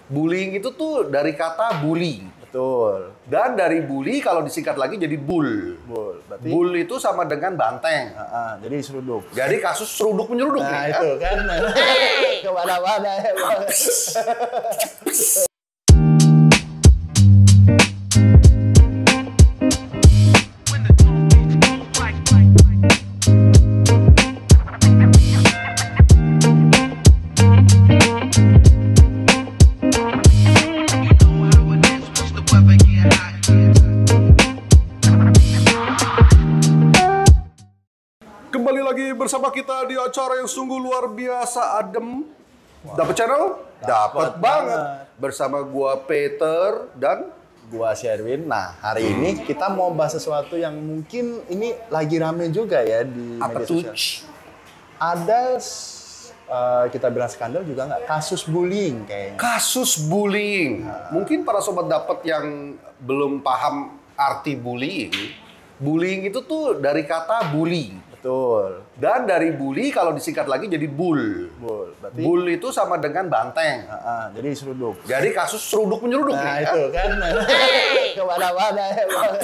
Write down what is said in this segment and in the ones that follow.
Bullying itu tuh dari kata bully. Betul. Dan dari bully kalau disingkat lagi jadi bull. Berarti Bull itu sama dengan banteng. jadi seruduk. Jadi kasus seruduk menyeruduk Nah, nih. itu kan. Kemana-mana ya, Bang. Kembali lagi bersama kita di acara yang sungguh luar biasa adem. Dapat channel? Dapat banget. Bersama gua Peter dan Gua Sherwin. Nah, hari ini kita mau bahas sesuatu yang mungkin ini lagi rame juga ya di apa media tuh? sosial. Ada kita bilang skandal juga nggak? Kasus bullying kayaknya. Kasus bullying. Mungkin para sobat dapat yang belum paham arti bullying. Bullying itu tuh dari kata bully. Betul. Dan dari bully kalau disingkat lagi jadi bull. Berarti Bull itu sama dengan banteng. jadi seruduk. Jadi kasus seruduk menyeruduk Nah, nih, itu ya. kan. Kemana-mana ya, Bang.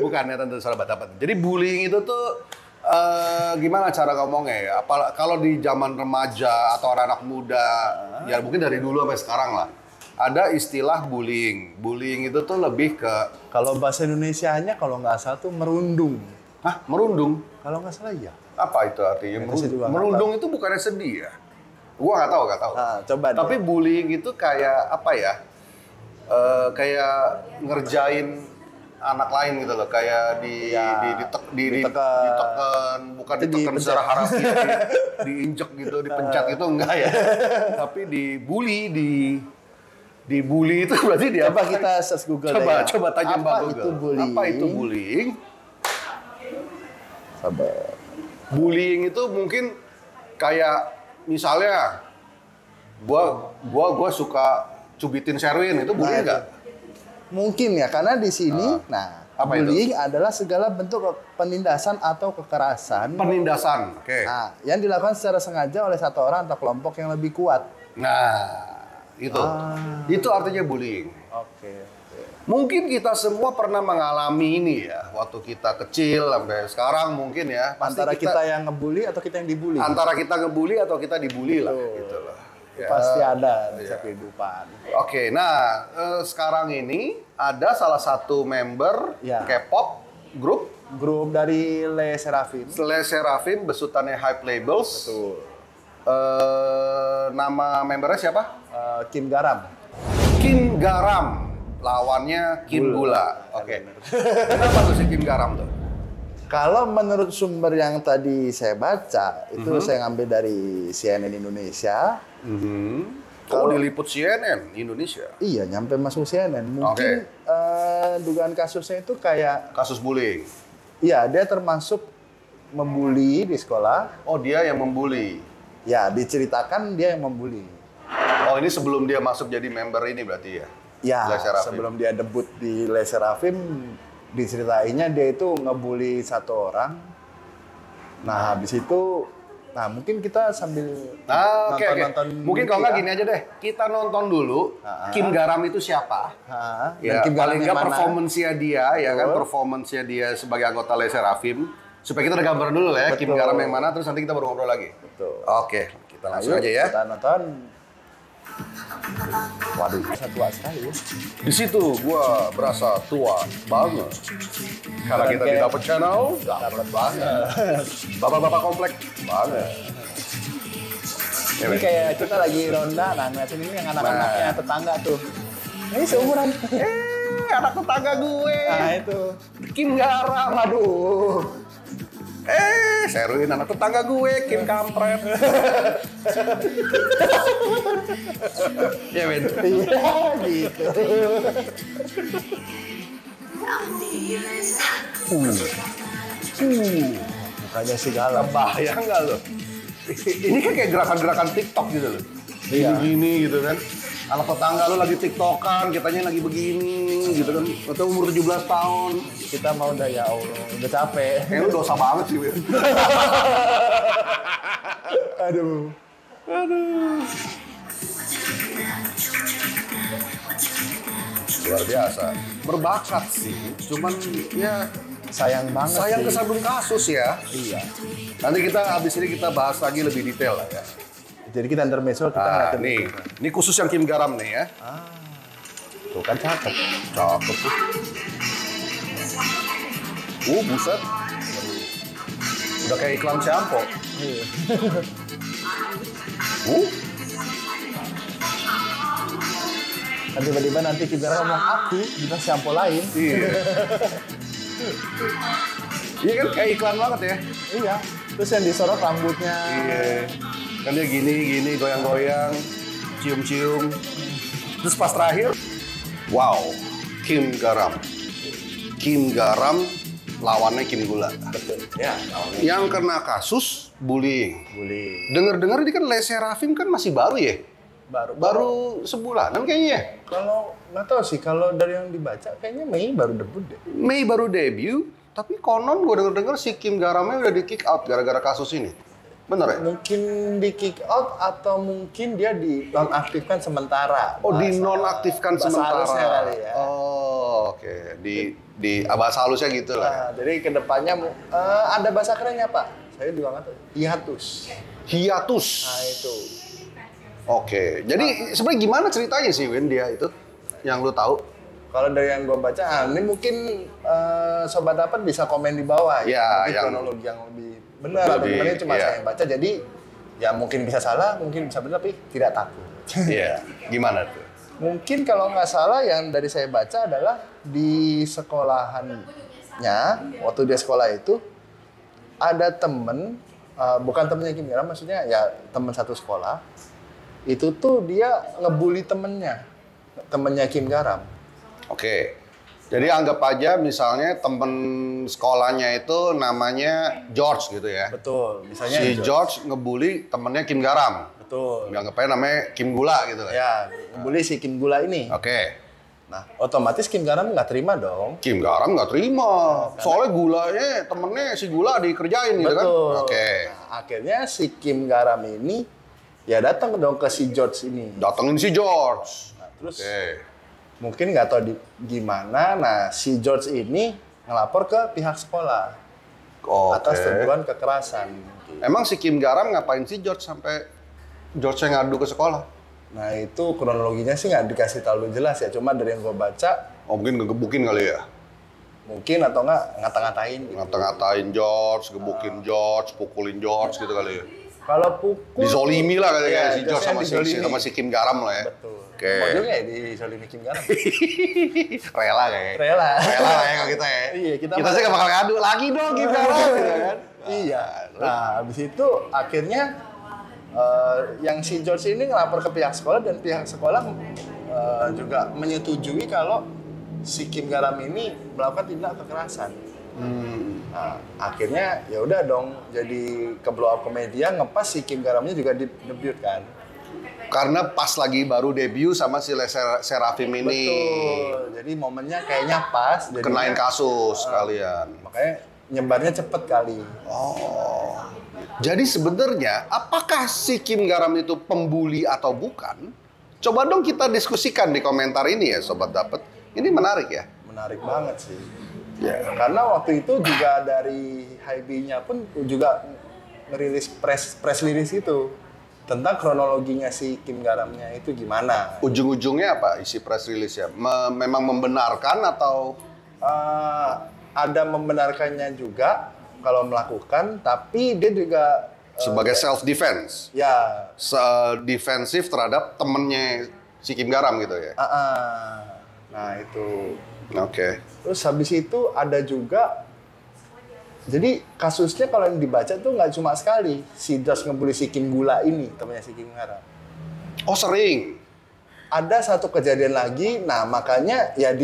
Bukan ya tentu sahabat dapat. Jadi bullying itu tuh gimana cara ngomongnya ya? Kalau di zaman remaja atau anak muda, ya mungkin dari dulu sampai sekarang lah. Ada istilah bullying. Bullying itu tuh lebih ke Kalau bahasa Indonesianya kalau nggak salah tuh merundung. merundung. Kalau nggak salah ya. Apa itu artinya? Ya, saya juga nggak Merundung itu bukannya sedih ya? Gua nggak tahu. Coba deh. Tapi bullying itu kayak apa ya? Kayak ngerjain anak lain gitu loh, kayak ditekan, bukan Itu ditekan dipencet. secara harafiah, diinjek gitu, dipencet itu enggak ya. Tapi dibully itu berarti dia Coba kita search Google deh ya. coba tanya Mbak Apa Google. itu bullying? Apa itu bullying? Sabar. Bullying itu mungkin kayak misalnya gua suka cubitin Sherwin, itu bullying nggak? Mungkin ya, karena di sini, apa bullying adalah segala bentuk penindasan atau kekerasan Penindasan, oke. yang dilakukan secara sengaja oleh satu orang atau kelompok yang lebih kuat. Nah, itu artinya bullying. Oke. Mungkin kita semua pernah mengalami ini ya, waktu kita kecil sampai sekarang mungkin ya. Pasti Antara kita yang ngebully atau kita yang dibully. antara kita ngebully atau kita dibully lah, gitu loh. Ya. Pasti ada di kehidupan. Oke, nah sekarang ini ada salah satu member Ya. K-pop grup Grup dari Le Sserafim. Le Sserafim besutannya Hype Labels. Betul. Nama membernya siapa? Kim Garam. Kim Garam. Lawannya Kim Gula. Oke. Kenapa tuh si Kim Garam tuh? Kalau menurut sumber yang tadi saya baca, itu saya ngambil dari CNN Indonesia. Oh, diliput CNN Indonesia. Iya, nyampe masuk CNN. Mungkin dugaan kasusnya itu kayak, Kasus bullying. iya dia termasuk membuli di sekolah. Oh, dia yang membuli. Ya, diceritakan dia yang membuli. Oh, ini sebelum dia masuk jadi member ini berarti ya? Ya, Le Sserafim. sebelum dia debut di Le Sserafim, diceritainnya dia itu ngebully satu orang. Nah, habis itu, mungkin kita sambil Oke. nonton Mungkin kalau nggak gini aja deh, kita nonton dulu Kim Garam itu siapa. Ya, Kim Garam paling yang nggak mana? performance-nya dia, ya kan, performance-nya dia sebagai anggota Le Sserafim. Supaya kita ada gambar dulu lah ya, Kim Betul. Garam yang mana, terus nanti kita baru ngobrol lagi. Betul. Oke, kita langsung Ayo, aja ya. kita nonton. Waduh, tua sekali ya. Di situ gua berasa tua banget. Karena kita di Dapat Channel, dapat banget. Bapak-bapak komplek banget. Ini kayak kita lagi ronda, ngeliatin ini yang anak-anaknya tetangga tuh. Ini seumuran. Anak tetangga gue. Nah itu. Kim Garam. Aduh. Sherwin anak tetangga gue, Kim Kampret. Ya, Ben. Iya gitu. Mukanya segala. Bayang nggak lo? Ini kan kayak gerakan-gerakan TikTok gitu loh. Iya. Gini gitu kan. Anak tetangga lu lagi TikTokan, kitanya lagi begini gitu kan. Atau umur 17 tahun. Kita mau udah ya Allah, udah capek. Kayak lu dosa banget sih, Ben. Aduh. Luar biasa. Berbakat sih, cuman ya Sayang banget sayang sih. kesandung kasus ya. Iya. Nanti kita habis ini kita bahas lagi lebih detail lah ya. Jadi kita intermezzo, kita Nah, ngeliatin nih, itu. ini khusus yang Kim Garam nih ya. Tuh kan cakep. Cakep tuh. Buset. Udah kayak iklan shampoo. Iya. Kan tiba-tiba nanti kita ngomong aku, kita shampoo lain. Iya. Iya kan kayak iklan banget ya. Iya. Terus yang disorot rambutnya. Iya. Kan dia gini, goyang-goyang, cium-cium. Terus pas terakhir, wow, Kim Garam. Kim Garam lawannya Kim Gula. Betul. Ya. Yang kena kasus bullying. Boleh. Dengar-dengar ini kan Le Sserafim kan masih baru ya? Baru sebulanan kayaknya ya? Kalau nggak tahu sih, kalau dari yang dibaca kayaknya Mei baru debut deh. Mei baru debut, tapi konon gue denger-denger si Kim Garamnya udah di kick out gara-gara kasus ini. Bener ya? Mungkin di kick out atau mungkin dia dinonaktifkan sementara. Oh, dinonaktifkan bahasa sementara. halusnya kali ya. Oh, oke. Di bahasa halusnya gitu lah. Nah, jadi kedepannya ada bahasa kerennya Pak. Saya juga nggak tahu. Hiatus. Hiatus. Nah itu. Oke. Jadi sebenarnya gimana ceritanya sih Win dia itu? Yang lu tahu? Kalau dari yang gue baca, ini mungkin sobat dapat bisa komen di bawah Ya, Mungkin yang kronologi yang lebih benar atau lebih, gimana cuma iya. saya yang baca. Jadi ya mungkin bisa salah, mungkin bisa benar, tapi tidak takut. Iya. Gimana tuh? Mungkin kalau nggak salah yang dari saya baca adalah di sekolahannya, waktu dia sekolah itu, ada temen, bukan temennya Kim Garam, maksudnya ya temen satu sekolah, itu tuh dia ngebully temennya Kim Garam. Oke. Jadi anggap aja misalnya temen sekolahnya itu namanya George gitu ya. Betul, misalnya Si George ngebully temennya Kim Garam. Betul. Anggap aja namanya Kim Gula gitu kan. Ya, ngebully si Kim Gula ini. Oke. Nah, otomatis Kim Garam nggak terima dong. Kim Garam nggak terima. Soalnya gulanya temennya si Gula dikerjain gitu kan. Betul. Oke. Nah, akhirnya si Kim Garam ini ya datang dong ke si George ini. Datengin si George. Nah, terus Oke. mungkin nggak tahu gimana. Nah, si George ini ngelapor ke pihak sekolah atas Oke. tuduhan kekerasan. Emang si Kim Garam ngapain si George sampai George yang ngadu ke sekolah? Nah, itu kronologinya sih nggak dikasih terlalu jelas ya. Cuma dari yang gue baca, Oh mungkin ngegebukin kali ya? mungkin atau nggak ngata-ngatain. Gitu. Ngata-ngatain George, gebukin George, pukulin George gitu kali ya? Kalau pukul... Dizolimi lah kali Iya, ya si George George-nya sama si Kim Garam lah ya? Betul. Oke. Modelnya ya dizolimi Kim Garam. Rela kayak. Rela. Rela lah ya kalau kita ya. Iya, kita sih gak bakal ngadu lagi dong Kim Garam gitu kan. Iya. Nah, habis itu akhirnya yang si George ini ngelapor ke pihak sekolah dan pihak sekolah juga menyetujui kalau si Kim Garam ini melakukan tindak kekerasan. Nah, akhirnya ya udah dong jadi ke blow up ke media, ngepas si Kim Garamnya juga debut kan. Karena pas lagi baru debut sama si Le Sserafim ini. Betul. Jadi momennya kayaknya pas. Kenain kasus kalian. Makanya nyebarnya cepet kali. Oh. Jadi sebenarnya apakah si Kim Garam itu pembuli atau bukan? Coba dong kita diskusikan di komentar ini ya Sobat Dapet. Ini menarik ya. Menarik banget sih. Ya. Karena waktu itu juga dari HIB-nya pun juga ngerilis press release itu tentang kronologinya si Kim Garamnya itu gimana. Ujung-ujungnya apa isi press release ya? Memang membenarkan atau? Ada membenarkannya juga kalau melakukan, tapi dia juga Sebagai self defense. ya Defensif terhadap temennya si Kim Garam gitu ya. Nah itu. Oke. Terus habis itu ada juga, jadi kasusnya kalau yang dibaca tuh nggak cuma sekali si George ngebully si Kim Gula ini, temannya si Kim Garam. Oh sering. Ada satu kejadian lagi, nah makanya ya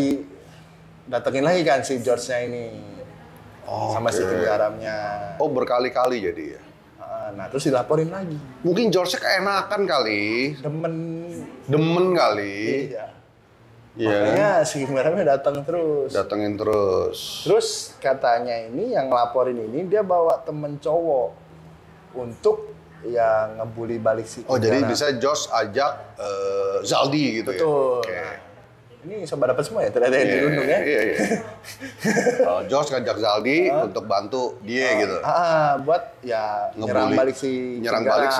datengin lagi kan si George-nya ini sama si Kim Garamnya. Oh berkali-kali jadi ya. Nah terus dilaporin lagi. Mungkin George-nya keenakan kali. Demen kali. Iya. Iya. Makanya si Kim Garamnya datang terus. Datengin terus. Terus katanya ini yang ngelaporin ini dia bawa temen cowok untuk ya ngebully balik si Kim Oh jadi Garam. bisa Josh ajak Zaldi gitu Betul. ya? Oke. ini sobat dapat semua ya ternyata yang dirundung ya. Iya. George ngajak Zaldi untuk bantu dia gitu. Buat ya nyerang balik si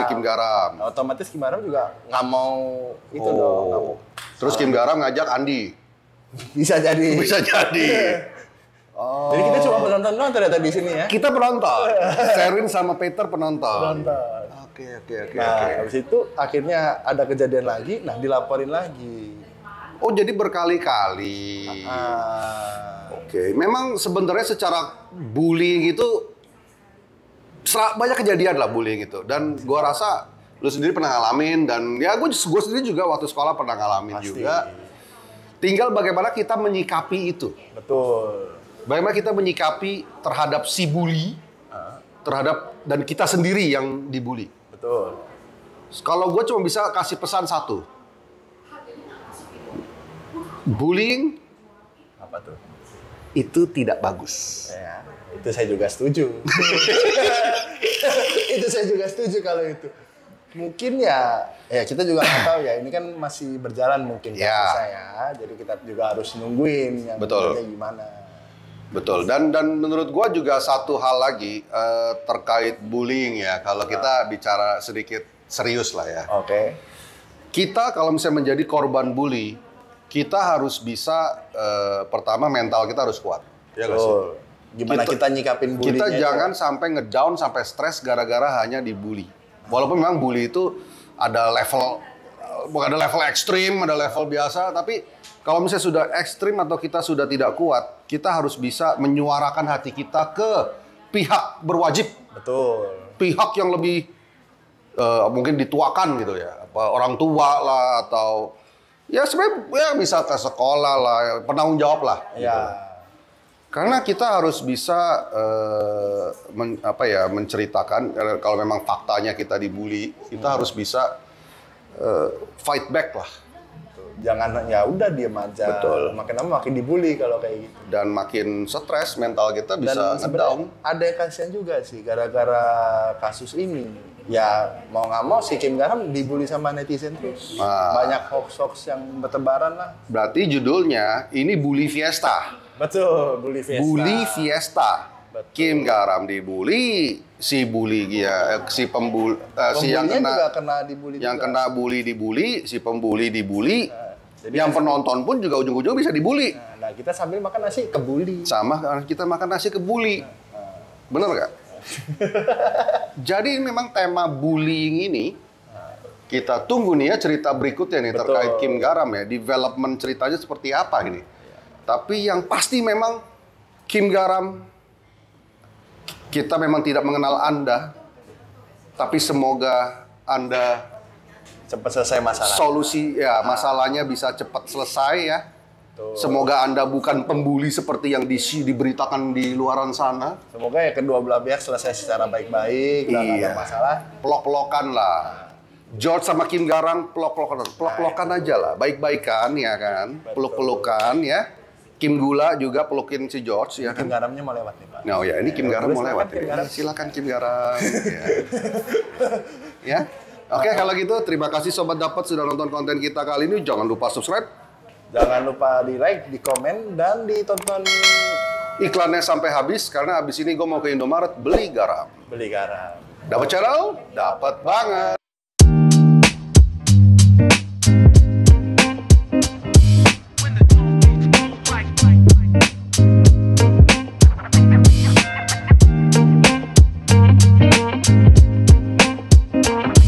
Kim Garam. Otomatis Kim Garam juga nggak mau itu dong. Nggak mau. Terus Kim Garam ngajak Andi. Bisa jadi. Jadi kita cuma penonton doang ternyata di sini ya. Kita penonton. Sherin sama Peter penonton. Oke. Habis itu akhirnya ada kejadian lagi, dilaporin lagi. Oh, jadi berkali-kali. Oke. Memang sebenarnya secara bullying itu banyak kejadian lah bullying itu. Dan gua rasa lu sendiri pernah ngalamin dan ya gua sendiri juga waktu sekolah pernah ngalamin juga. Tinggal bagaimana kita menyikapi itu. Betul. Bagaimana kita menyikapi terhadap si bully, terhadap dan kita sendiri yang dibully. Betul. Kalau gue cuma bisa kasih pesan satu, bullying apa tuh? Itu tidak bagus. Ya, itu saya juga setuju. Itu saya juga setuju kalau itu. Mungkin ya kita juga nggak tahu ya. Ini kan masih berjalan mungkin saya. Jadi kita juga harus nungguin yang gimana. Betul. Dan menurut gua juga satu hal lagi terkait bullying ya. Kalau kita bicara sedikit serius lah ya. Oke. Kita kalau misalnya menjadi korban bully, kita harus bisa pertama mental kita harus kuat. Ya nggak sih? Gimana kita nyikapin bully? Kita jangan sampai ngedown sampai stres gara-gara hanya dibully. Walaupun memang bully itu ada level ekstrim, ada level biasa, tapi kalau misalnya sudah ekstrim atau kita sudah tidak kuat, kita harus bisa menyuarakan hati kita ke pihak berwajib. Betul. Pihak yang lebih mungkin dituakan gitu ya, orang tua lah atau ya sebenarnya bisa ke sekolah lah, penanggung jawab lah. Ya. Gitu. Karena kita harus bisa menceritakan kalau memang faktanya kita dibully, kita harus bisa fight back lah. Jangan ya udah diam aja. Betul. Makin lama makin dibully kalau kayak gitu. Dan makin stres mental kita bisa ngedown. Ada yang kasihan juga sih gara-gara kasus ini. Ya mau nggak mau si Kim Garam dibully sama netizen terus. Banyak hoax yang bertebaran lah. Berarti judulnya ini bully fiesta. Betul, bully fiesta. Bully fiesta. Betul. Kim Garam dibully, si bully si pembuli, si yang kena dibully. Yang kena bully dibully, si pembuli dibully. Jadi yang penonton pun juga ujung-ujung bisa dibully. Nah, kita sambil makan nasi kebuli. Sama kita makan nasi kebuli. Bener nggak? Jadi memang tema bullying ini kita tunggu nih ya cerita berikutnya nih. Betul. Terkait Kim Garam ya. Development ceritanya seperti apa ini. Tapi yang pasti memang Kim Garam, kita memang tidak mengenal Anda. Tapi semoga Anda cepat selesai masalah. Solusi ya masalahnya bisa cepat selesai ya. Tuh. Semoga Anda bukan pembuli seperti yang diberitakan di luaran sana. Semoga ya kedua belah pihak selesai secara baik-baik, nggak ada masalah. Pelok-pelokan lah. George sama Kim Garam pelok-pelokan aja lah, baik-baikan ya kan, peluk-pelukan ya. Kim Gula juga pelukin si George ya kan. Kim Garamnya mau lewat nih Pak. Nah ya ini Kim Garam mau lewat. Silakan Kim Garam. Ya. Oke, kalau gitu terima kasih Sobat Dapat sudah nonton konten kita kali ini. Jangan lupa subscribe. Jangan lupa di like, di komen, dan ditonton iklannya sampai habis. Karena habis ini gue mau ke Indomaret beli garam. Beli garam. Dapat channel? Dapat banget.